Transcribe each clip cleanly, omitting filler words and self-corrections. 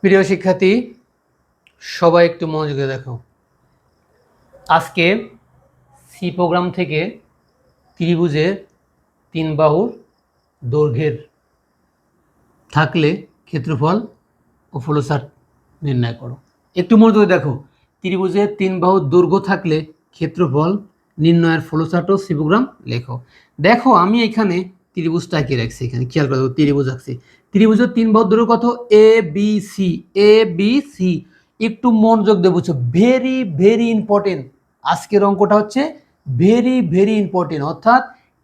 প্রিয় শিক্ষার্থী, সবাই একটু মনোযোগে দেখো। আজকে সি প্রোগ্রাম থেকে ত্রিভুজের তিন বাহুর দৈর্ঘ্যের থাকলে ক্ষেত্রফল ও ফলসার নির্ণয় করো। একটু মনোযোগে দেখো, ত্রিভুজের তিন বাহুর দৈর্ঘ্য থাকলে ক্ষেত্রফল নির্ণয়ের ফলসারও সি প্রোগ্রাম লেখো। দেখো আমি এখানে ত্রিভুজটা এঁকে রাখছি, এখানে খেয়াল করো, ত্রিভুজ আঁকছি। ত্রিভুজের তিন বাহুর দৈর্ঘ্য কত? A B C. A B C, একটু মনোযোগ দিয়ে বুঝছো, ভেরি ভেরি ইম্পর্টেন্ট। আজকের অঙ্কটা হচ্ছে ভেরি ভেরি ইম্পর্টেন্ট, অর্থাৎ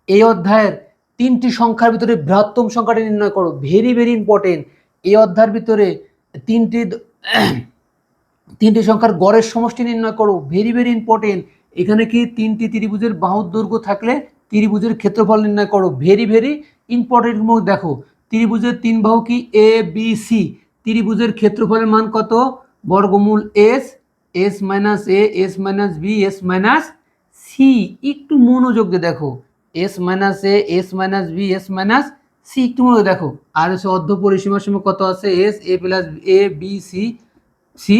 এই অধ্যায়ের তিনটি সংখ্যার ভিতরে বৃহত্তম সংখ্যাটি নির্ণয় করো। Very very important. এই অধ্যায়ের ভিতরে তিনটি সংখ্যার গড়ের সমষ্টি নির্ণয় করো। Very very important. এখানে কি তিনটি ত্রিভুজের বাহুর দৈর্ঘ্য থাকলে ত্রিভুজের ক্ষেত্রফল নির্ণয় করো। Very very important. দেখো, ত্রিভুজের তিন বাহু কি? A B c. ত্রিভুজের ক্ষেত্রফলের মান কত? বর্গমূল s, s minus a, s minus b, s minus c. একটু মনোযোগ দিয়ে দেখো, s minus a, s minus b, s minus c. একটু মনোযোগ দেখো। আর হচ্ছে অর্ধ পরিসীমার সময় কত আছে? S A plus A B C, C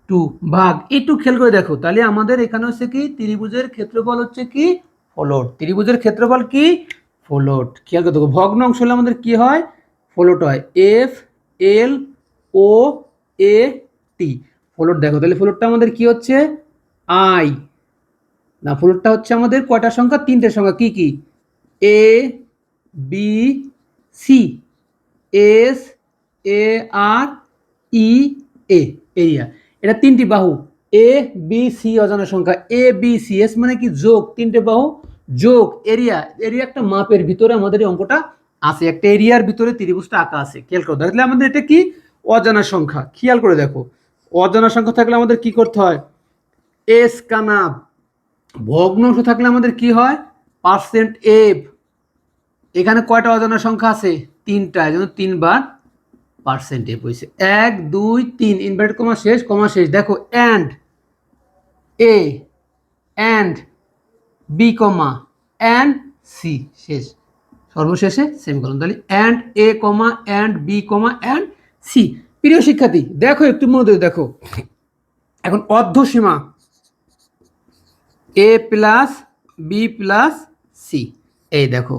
two ভাগ। একটু খেয়াল করে দেখো, তাহলে আমাদের এখানে হচ্ছে কি ত্রিভুজের ক্ষেত্রফল হচ্ছে কি ফ্লোট। ত্রিভুজের ক্ষেত্রফল কি ফ্লোট। খেয়াল করে দেখো, ভগ্ন অংশ হলে আমাদের কি হয়? ফ্লোট হয়। এফ এল ও এ টি, ফ্লোট। দেখো তাহলে ফ্লোটটা আমাদের কি হচ্ছে? আই না, ফ্লোটটা হচ্ছে আমাদের কয়টা সংখ্যা? তিনটে সংখ্যা। কি কি? A B c, s a r e a, area. এটা তিনটি বাহু, এ বি সি অজানা সংখ্যা। এ বি সি, এস মানে কি? যোগ। তিনটে বাহু যোগ এরিয়া। এরিয়া একটা মাপের ভিতরে আমাদের এই অঙ্কটা আছে, একটা এরিয়ার ভিতরে ত্রিভুজটা আঁকা আছে। খেয়াল করে দেখলে আমাদের এটা কি? অজানা সংখ্যা। খেয়াল করে দেখো, অজানা সংখ্যা থাকলে আমাদের কি করতে হয়? এস কানা। ভগ্নাংশ থাকলে আমাদের কি হয়? Percent F. এখানে কয়টা অজানা সংখ্যা আছে? তিনটা, এই জন্য তিনবার পার্সেন্ট এফ হয়েছে। 1 2 3, ইনভার্টেড কমা শেষ, কমা শেষ। দেখো অ্যান্ড এ অ্যান্ড বি কমা অ্যান্ড সি, শেষ, সর্বশেষে সেমিকোলন। তাহলে অ্যান্ড এ কমা অ্যান্ড বি কমা অ্যান্ড সি। প্রিয় শিক্ষার্থী দেখো, একটু মনোযোগ দেখো। এখন অর্ধসীমা A plus B plus C, এই দেখো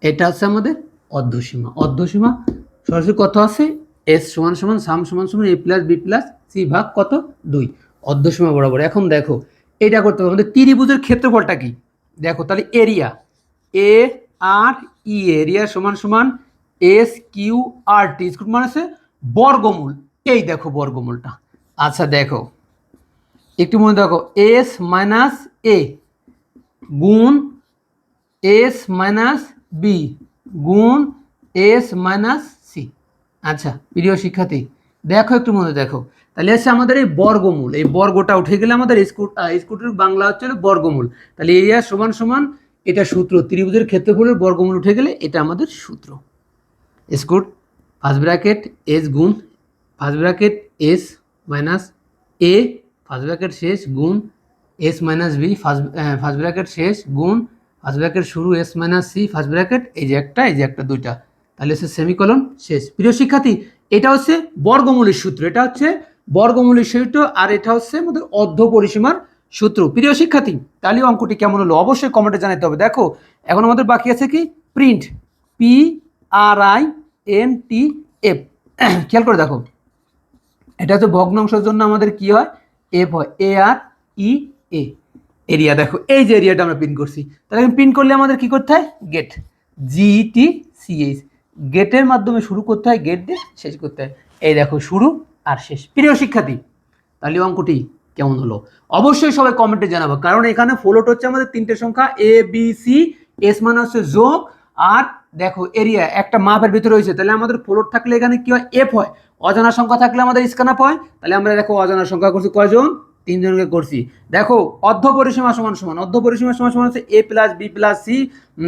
এটা হচ্ছে আমাদের অর্ধসীমা। অর্ধসীমা সরাসরি কত আছে? এস সমান সমান সাম সমান সমান এ প্লাস বি প্লাস সি ভাগ কত? 2, অর্ধসীমা বরাবর। এখন দেখো এটা করতে হবে আমাদের ত্রিভুজের ক্ষেত্রফলটা কি। দেখো তাহলে এরিয়া এ আর ই, এরিয়া সমান সমান এস কিউ আর টি, স্কোয়ার মানে আছে বর্গমূল। এই দেখো বর্গমূলটা। আচ্ছা দেখো একটু মনে দেখো, এস মাইনাস এ গুণ এস মাইনাস বি গুণ এস মাইনাস সি। আচ্ছা প্রিয় শিক্ষার্থী দেখো, একটু মনে দেখো, তাহলে হচ্ছে আমাদের এই বর্গমূল, এই বর্গটা উঠে গেলে আমাদের স্কুটের বাংলা হচ্ছে বর্গমূল। তাহলে এরিয়া সমান সমান, এটা সূত্র, ত্রিভুজের ক্ষেত্রফলের বর্গমূল উঠে গেলে এটা আমাদের সূত্র। স্কুট ফার্স্ট ব্র্যাকেট এস গুণ first bracket S minus A first bracket শেষ গুণ S minus B first bracket শেষ গুণ ফার্স্ট ব্র্যাকেট শুরু S minus C first bracket, এই যে একটা, এই যে একটা, দুইটা, তাহলে হচ্ছে সেমিকোলন, শেষ। প্রিয় শিক্ষার্থী এটা হচ্ছে বর্গমূলের সূত্র, এটা হচ্ছে বর্গমূলের সূত্র, আর এটা হচ্ছে আমাদের অর্ধ পরিসীমার সূত্র। প্রিয় শিক্ষার্থী তাহলে অঙ্কটি কেমন হলো অবশ্যই কমেন্টে জানাতে হবে। দেখো এখন আমাদের বাকি আছে কি? Print, P R I N T F. খেয়াল করে দেখো, এটা হচ্ছে ভগ্নাংশের জন্য আমাদের কি হয়? এফ হয়, এ আর ই এ। এরিয়া দেখো, এই যে এরিয়াটা আমরা প্রিন্ট করছি, তাহলে প্রিন্ট করলে আমাদের কি করতে হয়? গেট, জিটি সিএইচ, গেটের মাধ্যমে শুরু করতে হয়, গেট দিয়ে শেষ করতে হয়। এই দেখো শুরু আর শেষ। প্রিয় শিক্ষার্থী তাহলে অঙ্কটি কেমন হলো অবশ্যই সবাই কমেন্টে জানাবো, কারণ এখানে ফ্লোট হচ্ছে আমাদের তিনটে সংখ্যা এ বি সি, এস মানে হচ্ছে যোগ, আর দেখো এরিয়া একটা মাপের ভিতরে রয়েছে, তাহলে আমাদের ফ্লোট থাকলে এখানে কি হয়? এফ হয়। অজানা সংখ্যা থাকলে আমাদের স্ক্যানাপ হয়। তাহলে আমরা দেখো অজানা সংখ্যা করছি কয়জন? 3 জনকে করছি। দেখো অর্ধ পরিসীমা সমান সমান, অর্ধ পরিসীমা সমান সমান হচ্ছে এ প্লাস বি প্লাস সি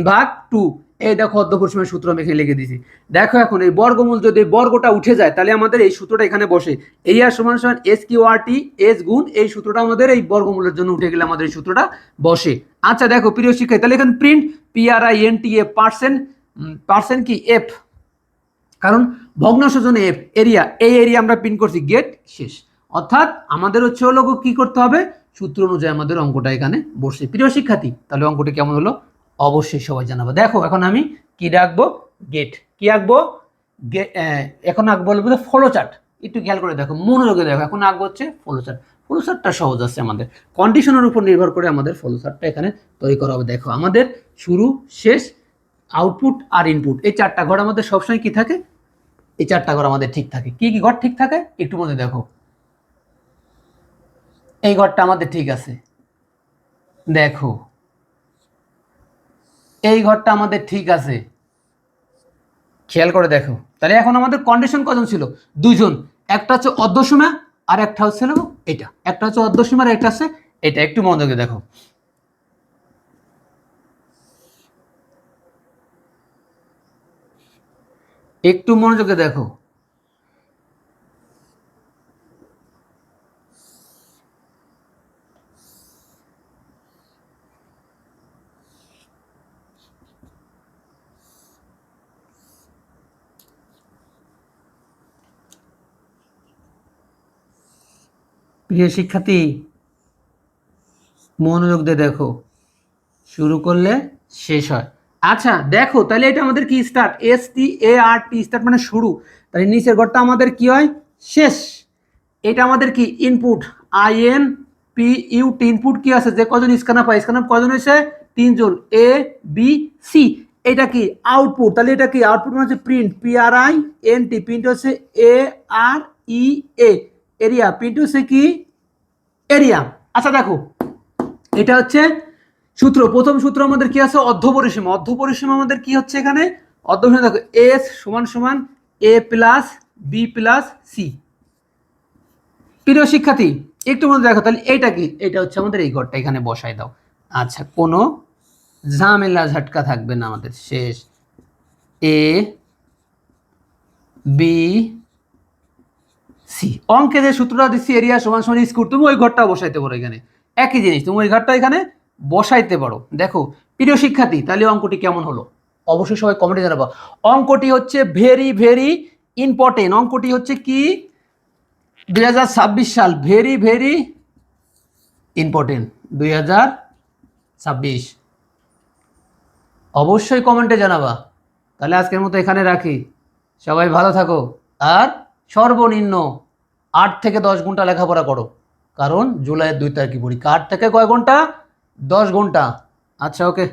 ভাগ 2। এই দেখো অর্ধ পরিসীমার সূত্র আমি এখানে লিখে দিয়েছি। দেখো এখন এই বর্গমূল যদি বর্গটা উঠে যায় তাহলে আমাদের এই সূত্রটা এখানে বসে, এই আর সমান সমান S Q R T S গুণ এই সূত্রটা আমাদের এই বর্গমূলের জন্য উঠে গেলে আমাদের এই সূত্রটা বসে। আচ্ছা দেখো প্রিয় শিক্ষার্থী তাহলে এখানে print P R I N T F percent, percent কি এফ, কারণ ভগ্নাংশ জন্য এফ এরিয়া, এই এরিয়া আমরা প্রিন্ট করছি, গেট শেষ। অর্থাৎ আমাদের হচ্ছে হলো কি করতে হবে, সূত্র অনুযায়ী আমাদের অঙ্কটা এখানে বসছে। প্রিয় শিক্ষার্থী, তাহলে অঙ্কটি কেমন হলো অবশ্যই সবাই জানাবো। দেখো এখন আমি কি রাখবো, গেট, কি আঁকবো, এখন আঁকবো বলবো ফলো চার্ট। একটু খেয়াল করে দেখো, মনোযোগে দেখো, এখন আঁকবো হচ্ছে ফলো চার্ট। ফলো চার্টটা সহজ আছে, আমাদের কন্ডিশনের উপর নির্ভর করে আমাদের ফলো চার্টটা এখানে তৈরি করা হবে। দেখো আমাদের শুরু শেষ আউটপুট আর ইনপুট, এই চারটা ঘর আমাদের সবসময় কি থাকে, এই চারটা ঘর আমাদের ঠিক থাকে। কি কি ঘর ঠিক থাকে একটু মধ্যে দেখো, এই ঘরটা আমাদের ঠিক আছে, দেখো এই ঘরটা আমাদের ঠিক আছে, খেয়াল করে দেখো। তাহলে এখন আমাদের কন্ডিশন কজন ছিল, দুইজন, একটা হচ্ছে অর্ধসীমা আর একটা হচ্ছে এটা, একটা হচ্ছে অর্ধসীমা আর একটা আছে এটা। একটু মনোযোগে দেখো, একটু মনোযোগে দেখো, প্রিয় শিক্ষার্থী মনোযোগ দিয়ে দেখো, শুরু করলে শেষ হয়। আচ্ছা দেখো, তাহলে এটা আমাদের কি স্টার্ট, START, স্টার্ট মানে শুরু। তাহলে নিচের ঘরটা আমাদের কি হয়, শেষ। এটা আমাদের কি ইনপুট, INPUT, ইনপুট কি আছে, যে কজন স্ক্যানার পায়, স্ক্যানার কজন হয়েছে, তিনজন, ABC। এটা কি আউটপুট, তাহলে এটা কি আউটপুট মানে হচ্ছে প্রিন্ট, PRINT, প্রিন্ট হচ্ছে AREA, এরিয়া, প্রিন্ট হচ্ছে কি এরিয়া। আচ্ছা দেখো, এটা হচ্ছে সূত্র, প্রথম সূত্র আমাদের কি আছে, অর্ধপরিসীমা। অর্ধপরিসীমা আমাদের কি হচ্ছে এখানে, অর্ধপরিসীমা দেখো S সমান সমান A plus B plus C। প্রিয় শিক্ষার্থী একটু মনে দেখো, তাহলে এইটা কি, এটা হচ্ছে আমাদের এই ঘরটা, এখানে বসাই দাও। আচ্ছা কোনো ঝামেলা ঝাটকা থাকবে না আমাদের, শেষ। A B C, অঙ্কে যে সূত্রটা দিচ্ছি এরিয়া সমান সমান স্কোয়ার, তুমি ওই ঘরটা বসাইতে পারো এখানে, একই জিনিস তুমি ওই ঘরটা এখানে বসাইতে পারো। দেখো প্রিয় শিক্ষার্থী, তাহলে অঙ্কটি কেমন হলো অবশ্যই সবাই কমেন্টে জানাবো। অঙ্কটি হচ্ছে ভেরি ভেরি ইম্পর্টেন্ট, অঙ্কটি হচ্ছে কি 2026 সাল, ভেরি ভেরি ইম্পর্টেন্ট 2026, অবশ্যই কমেন্টে জানাবা। তাহলে আজকের মতো এখানে রাখি, সবাই ভালো থাকো। আর সর্বনিম্ন 8 থেকে 10 ঘন্টা লেখাপড়া করো, কারণ জুলাইয়ের 2 তারিখে পরীক্ষা। 8 থেকে কয় ঘন্টা, 10 ঘন্টা। আচ্ছা ওকে।